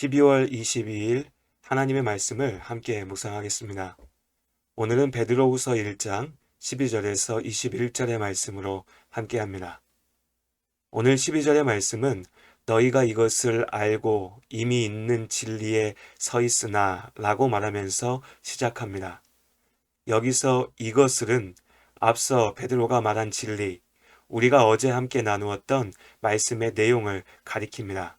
12월 22일 하나님의 말씀을 함께 묵상하겠습니다. 오늘은 베드로후서 1장 12절에서 21절의 말씀으로 함께합니다. 오늘 12절의 말씀은 너희가 이것을 알고 이미 있는 진리에 서 있으나 라고 말하면서 시작합니다. 여기서 이것을은 앞서 베드로가 말한 진리, 우리가 어제 함께 나누었던 말씀의 내용을 가리킵니다.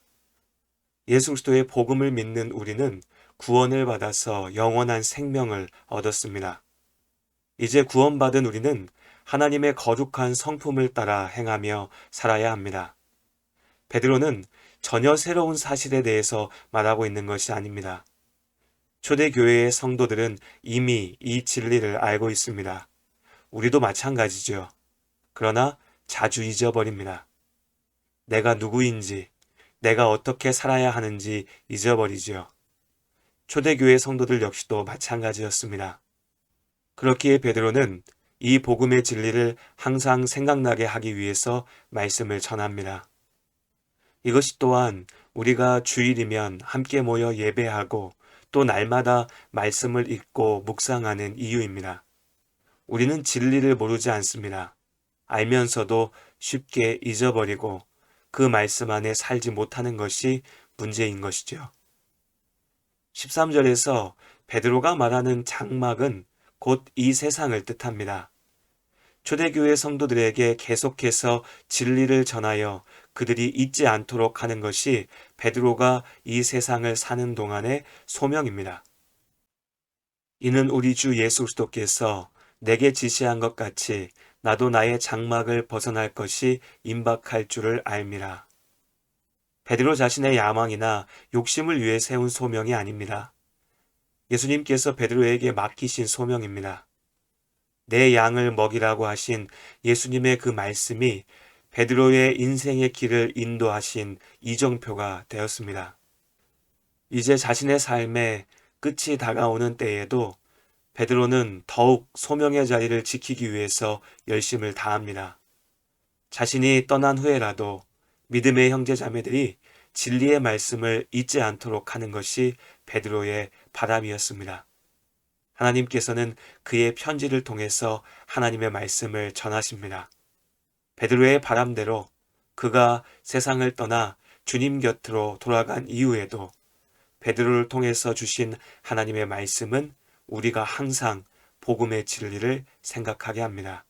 예수 그리스도의 복음을 믿는 우리는 구원을 받아서 영원한 생명을 얻었습니다. 이제 구원받은 우리는 하나님의 거룩한 성품을 따라 행하며 살아야 합니다. 베드로는 전혀 새로운 사실에 대해서 말하고 있는 것이 아닙니다. 초대교회의 성도들은 이미 이 진리를 알고 있습니다. 우리도 마찬가지죠. 그러나 자주 잊어버립니다. 내가 누구인지, 내가 어떻게 살아야 하는지 잊어버리지요. 초대교회 성도들 역시도 마찬가지였습니다. 그렇기에 베드로는 이 복음의 진리를 항상 생각나게 하기 위해서 말씀을 전합니다. 이것이 또한 우리가 주일이면 함께 모여 예배하고 또 날마다 말씀을 읽고 묵상하는 이유입니다. 우리는 진리를 모르지 않습니다. 알면서도 쉽게 잊어버리고 그 말씀 안에 살지 못하는 것이 문제인 것이죠. 13절에서 베드로가 말하는 장막은 곧 이 세상을 뜻합니다. 초대교회 성도들에게 계속해서 진리를 전하여 그들이 잊지 않도록 하는 것이 베드로가 이 세상을 사는 동안의 소명입니다. 이는 우리 주 예수 그리스도께서 내게 지시한 것 같이 나도 나의 장막을 벗어날 것이 임박할 줄을 알미라. 베드로 자신의 야망이나 욕심을 위해 세운 소명이 아닙니다. 예수님께서 베드로에게 맡기신 소명입니다. 내 양을 먹이라고 하신 예수님의 그 말씀이 베드로의 인생의 길을 인도하신 이정표가 되었습니다. 이제 자신의 삶의 끝이 다가오는 때에도 베드로는 더욱 소명의 자리를 지키기 위해서 열심을 다합니다. 자신이 떠난 후에라도 믿음의 형제 자매들이 진리의 말씀을 잊지 않도록 하는 것이 베드로의 바람이었습니다. 하나님께서는 그의 편지를 통해서 하나님의 말씀을 전하십니다. 베드로의 바람대로 그가 세상을 떠나 주님 곁으로 돌아간 이후에도 베드로를 통해서 주신 하나님의 말씀은 우리가 항상 복음의 진리를 생각하게 합니다.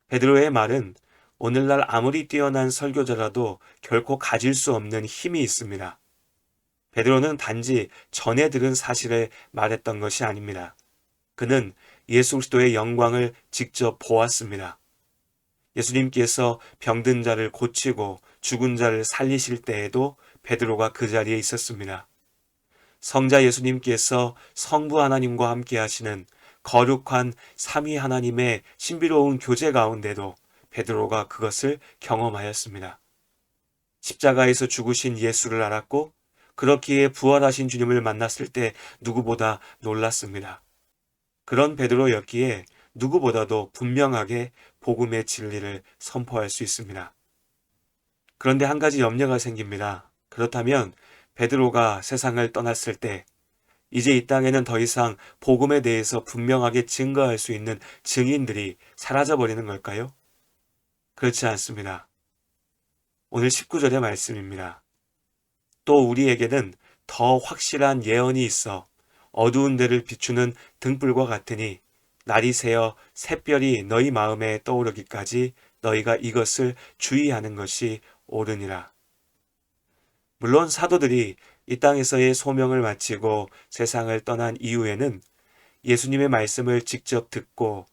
베드로의 말은 오늘날 아무리 뛰어난 설교자라도 결코 가질 수 없는 힘이 있습니다. 베드로는 단지 전에 들은 사실을 말했던 것이 아닙니다. 그는 예수 그리스도의 영광을 직접 보았습니다. 예수님께서 병든 자를 고치고 죽은 자를 살리실 때에도 베드로가 그 자리에 있었습니다. 성자 예수님께서 성부 하나님과 함께 하시는 거룩한 삼위 하나님의 신비로운 교제 가운데도 베드로가 그것을 경험하였습니다. 십자가에서 죽으신 예수를 알았고 그렇기에 부활하신 주님을 만났을 때 누구보다 놀랐습니다. 그런 베드로였기에 누구보다도 분명하게 복음의 진리를 선포할 수 있습니다. 그런데 한 가지 염려가 생깁니다. 그렇다면 베드로가 세상을 떠났을 때 이제 이 땅에는 더 이상 복음에 대해서 분명하게 증거할 수 있는 증인들이 사라져버리는 걸까요? 그렇지 않습니다. 오늘 19절의 말씀입니다. 또 우리에게는 더 확실한 예언이 있어 어두운 데를 비추는 등불과 같으니 날이 새어 샛별이 너희 마음에 떠오르기까지 너희가 이것을 주의하는 것이 옳으니라. 물론 사도들이 이 땅에서의 소명을 마치고 세상을 떠난 이후에는 예수님의 말씀을 직접 듣고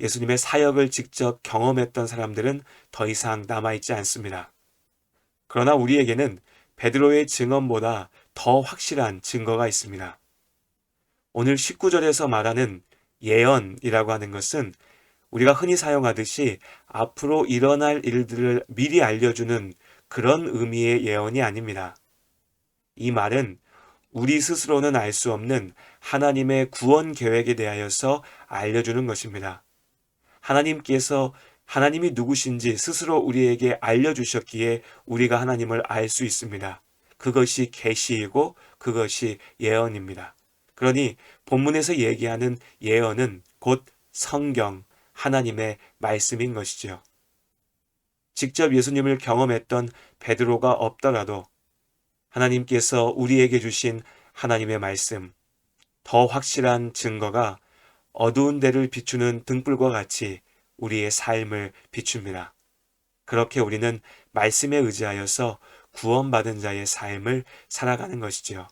예수님의 사역을 직접 경험했던 사람들은 더 이상 남아있지 않습니다. 그러나 우리에게는 베드로의 증언보다 더 확실한 증거가 있습니다. 오늘 19절에서 말하는 예언이라고 하는 것은 우리가 흔히 사용하듯이 앞으로 일어날 일들을 미리 알려주는 그런 의미의 예언이 아닙니다. 이 말은 우리 스스로는 알 수 없는 하나님의 구원 계획에 대하여서 알려주는 것입니다. 하나님께서 하나님이 누구신지 스스로 우리에게 알려주셨기에 우리가 하나님을 알 수 있습니다. 그것이 계시이고 그것이 예언입니다. 그러니 본문에서 얘기하는 예언은 곧 성경, 하나님의 말씀인 것이죠. 직접 예수님을 경험했던 베드로가 없더라도 하나님께서 우리에게 주신 하나님의 말씀, 더 확실한 증거가 어두운 데를 비추는 등불과 같이 우리의 삶을 비춥니다. 그렇게 우리는 말씀에 의지하여서 구원받은 자의 삶을 살아가는 것이지요.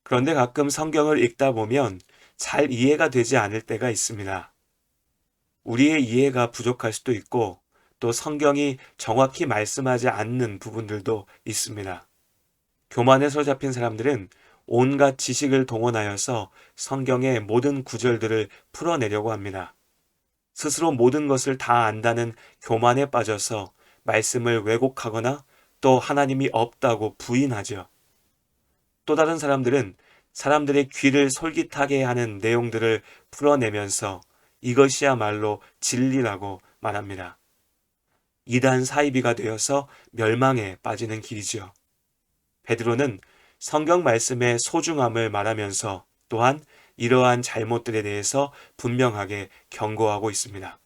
그런데 가끔 성경을 읽다 보면 잘 이해가 되지 않을 때가 있습니다. 우리의 이해가 부족할 수도 있고 또 성경이 정확히 말씀하지 않는 부분들도 있습니다. 교만에서 잡힌 사람들은 온갖 지식을 동원하여서 성경의 모든 구절들을 풀어내려고 합니다. 스스로 모든 것을 다 안다는 교만에 빠져서 말씀을 왜곡하거나 또 하나님이 없다고 부인하죠. 또 다른 사람들은 사람들의 귀를 솔깃하게 하는 내용들을 풀어내면서 이것이야말로 진리라고 말합니다. 이단 사이비가 되어서 멸망에 빠지는 길이죠. 베드로는 성경 말씀의 소중함을 말하면서 또한 이러한 잘못들에 대해서 분명하게 경고하고 있습니다.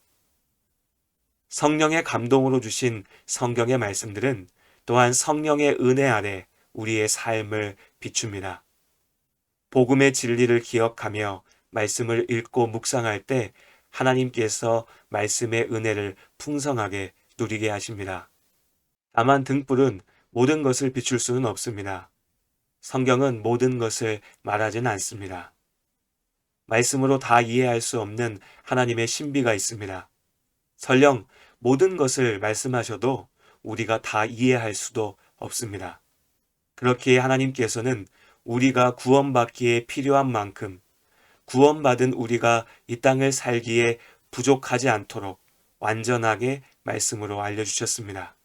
성령의 감동으로 주신 성경의 말씀들은 또한 성령의 은혜 아래 우리의 삶을 비춥니다. 복음의 진리를 기억하며 말씀을 읽고 묵상할 때 하나님께서 말씀의 은혜를 풍성하게 누리게 하십니다. 다만 등불은 모든 것을 비출 수는 없습니다. 성경은 모든 것을 말하지는 않습니다. 말씀으로 다 이해할 수 없는 하나님의 신비가 있습니다. 설령 모든 것을 말씀하셔도 우리가 다 이해할 수도 없습니다. 그렇기에 하나님께서는 우리가 구원받기에 필요한 만큼 구원받은 우리가 이 땅을 살기에 부족하지 않도록 완전하게 말씀으로 알려주셨습니다.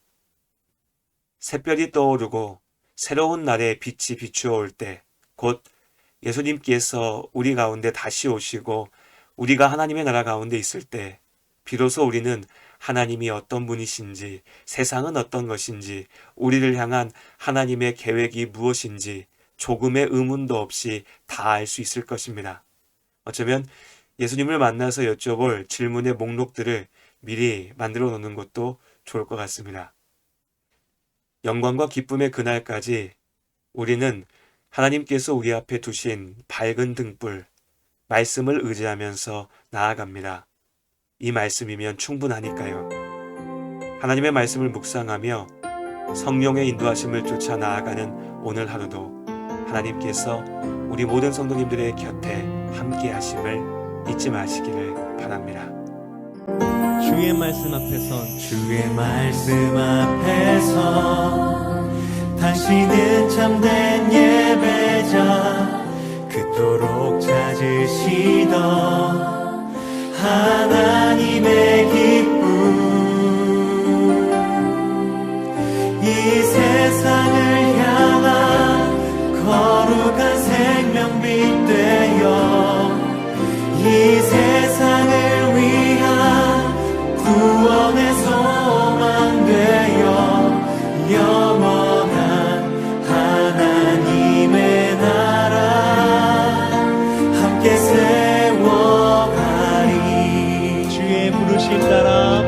샛별이 떠오르고 새로운 날의 빛이 비추어올 때 곧 예수님께서 우리 가운데 다시 오시고 우리가 하나님의 나라 가운데 있을 때 비로소 우리는 하나님이 어떤 분이신지, 세상은 어떤 것인지, 우리를 향한 하나님의 계획이 무엇인지 조금의 의문도 없이 다 알 수 있을 것입니다. 어쩌면 예수님을 만나서 여쭤볼 질문의 목록들을 미리 만들어 놓는 것도 좋을 것 같습니다. 영광과 기쁨의 그날까지 우리는 하나님께서 우리 앞에 두신 밝은 등불, 말씀을 의지하면서 나아갑니다. 이 말씀이면 충분하니까요. 하나님의 말씀을 묵상하며 성령의 인도하심을 쫓아 나아가는 오늘 하루도 하나님께서 우리 모든 성도님들의 곁에 함께 하심을 잊지 마시기를 바랍니다. 주의 말씀 앞에서 당신은 참된 예배자 그토록 찾으시던 하나님의 기쁨 이 세상을 향한 거룩한 생명빛 되어 이 세상을 위한 구원의 소망 되어 영원한 하나님의 나라 함께 세워가리 주의 부르심 따라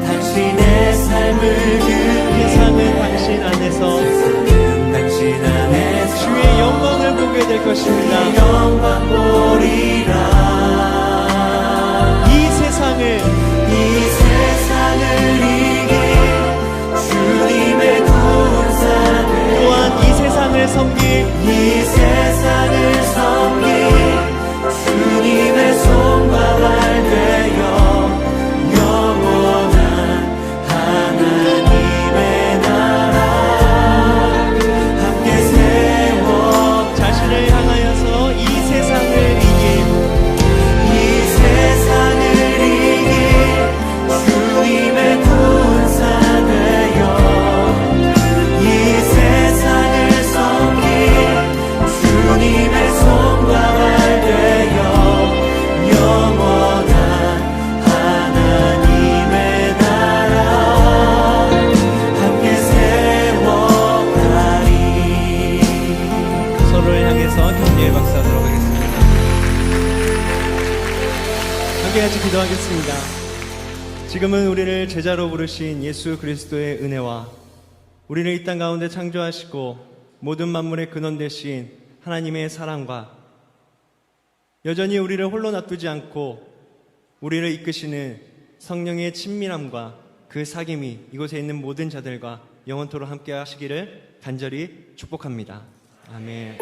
당신의 삶을 세상은 당신 안에서 주의 영광을 보게 될 것입니다. 영광 보리라 이 세상을 이긴 주님의 군사들 또한 이 세상을 섬길 주님의 손과 발 되어 영원한 하나님의 나라 함께 세워 자신을 향하여서 이 세상을 이긴 주님의 군사 되어 이 세상을 섬길 감사합니다. 지금은 우리를 제자로 부르신 예수 그리스도의 은혜와 우리를 이 땅 가운데 창조하시고 모든 만물의 근원 되신 하나님의 사랑과 여전히 우리를 홀로 놔두지 않고 우리를 이끄시는 성령의 친밀함과 그 사귐이 이곳에 있는 모든 자들과 영원토록 함께 하시기를 간절히 축복합니다. 아멘.